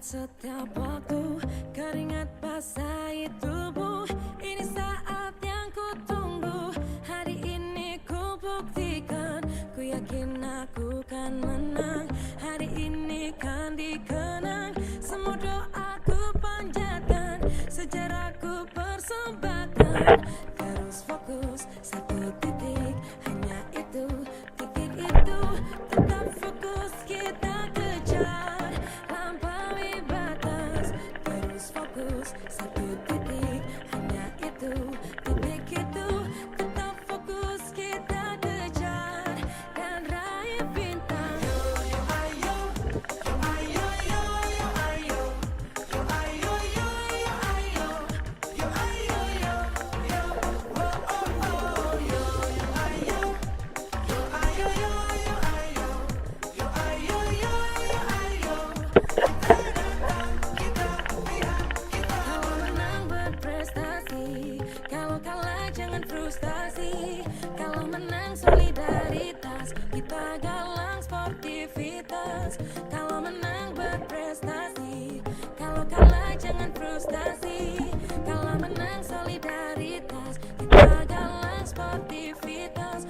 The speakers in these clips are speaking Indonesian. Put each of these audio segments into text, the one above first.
setiap waktu, keringat basahi tubuh. Ini saat yang ku tunggu. Hari ini ku buktikan, ku yakin aku kan menang. Hari ini kan dikenang, semua doaku panjatkan, sejarahku persembahkan. Terus fokus satu titik, hanya itu, titik itu. Tetap fokus kita kejar, lampaui batas. Terus fokus satu titik, hanya itu, titik itu. Tetap fokus kita kejar dan raih bintang. Yo yo ayo, yo ayo yo yo ayo, yo ayo yo yo ayo, yo ayo yo yo, oh oh oh, yo yo ayo, yo ayo yo yo ayo, yo ayo yo yo ayo. Kita datang, kita lihat, kita. Kalau menang berprestasi, kalau kalah jangan frustasi. Kalau menang solidaritas, kita galang sportivitas. Kalau menang berprestasi, kalau kalah jangan frustasi. Kalau menang solidaritas, kita galang sportivitas.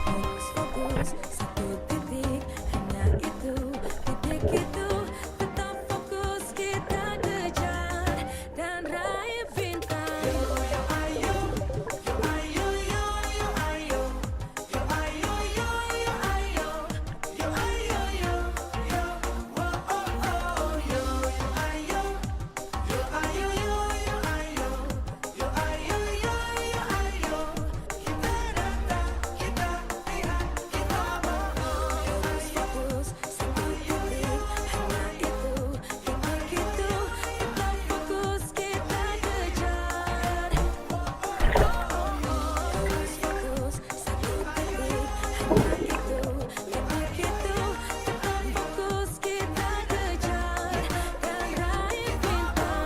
Terus fokus satu titik, hanya itu, titik itu. Tetap fokus kita kejar dan raih bintang. Yo yo ayo, yo ayo yo yo ayo, yo ayo yo yo ayo, yo ayo yo yo, oh oh oh, yo yo ayo, yo ayo yo yo ayo, yo ayo yo yo ayo. Kita datang, kita lihat, kita terus fokus satu titik, hanya itu, titik itu. Tetap fokus kita kejar. Terus fokus satu titik, hanya itu, titik itu. Tetap fokus kita kejar dan raih bintang.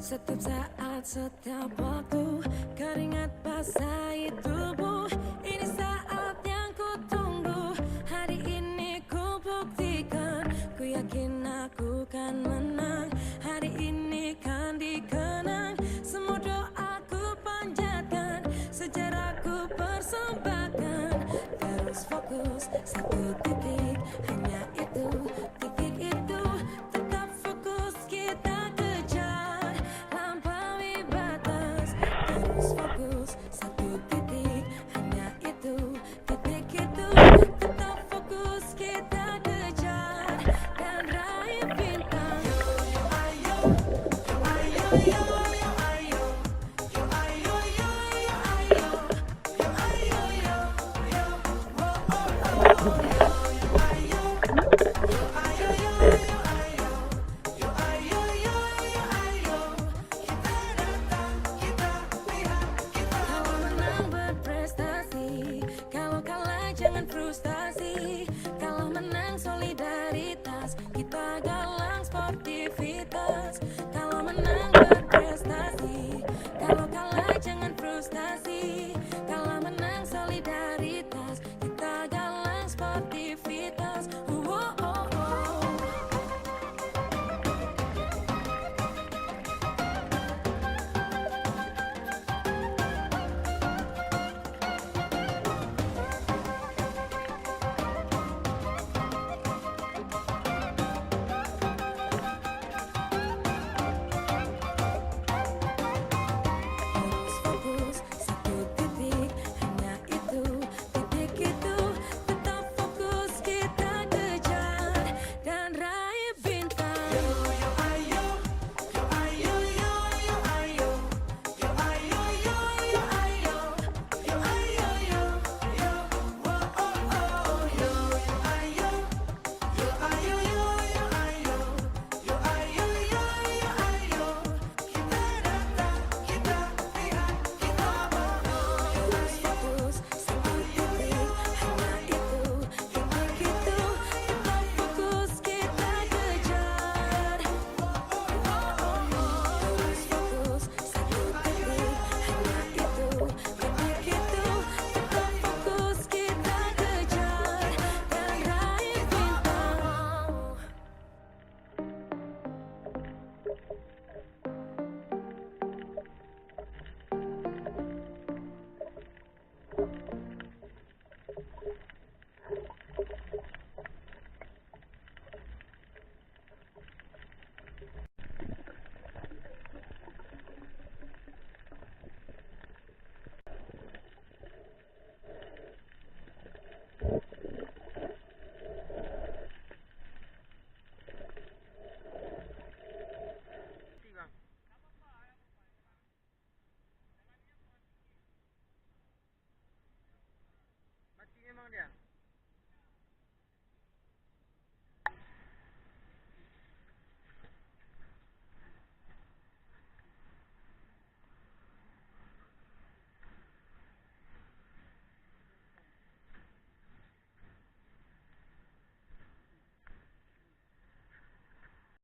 Setiap saat, setiap waktu, keringat basahi tubuh. Ini saat yang ku tunggu. Hari ini ku buktikan, ku yakin aku kan menang. Hari ini kan dikenang, semua doaku panjatkan, sejarahku persembahkan. Terus fokus satu titik, hanya itu, titik itu. Tetap fokus kita kejar, lampaui batas. Terus fokus satu titik, hanya itu, kita galang sportivitas. Kalau menang berprestasi, kalau kalah jangan frustasi. Kalau menang solidaritas, kita galang sportivitas. Oh, oh, oh. Fokus satu titik, hanya itu, titik itu. Tetap fokus kita kejar dan raih bintang. Yo yo ayo, yo ayo yo yo ayo, yo ayo yo yo ayo, yo ayo yo yo, oh oh oh. Yo yo ayo, yo ayo yo yo ayo, yo ayo yo yo ayo. Kita datang, kita lihat, kita bawa. Fokus satu titik, hanya itu, titik itu. Tetap fokus kita kejar. Fokus satu titik, hanya itu, titik itu. Tetap fokus kita kejar dan raih bintang.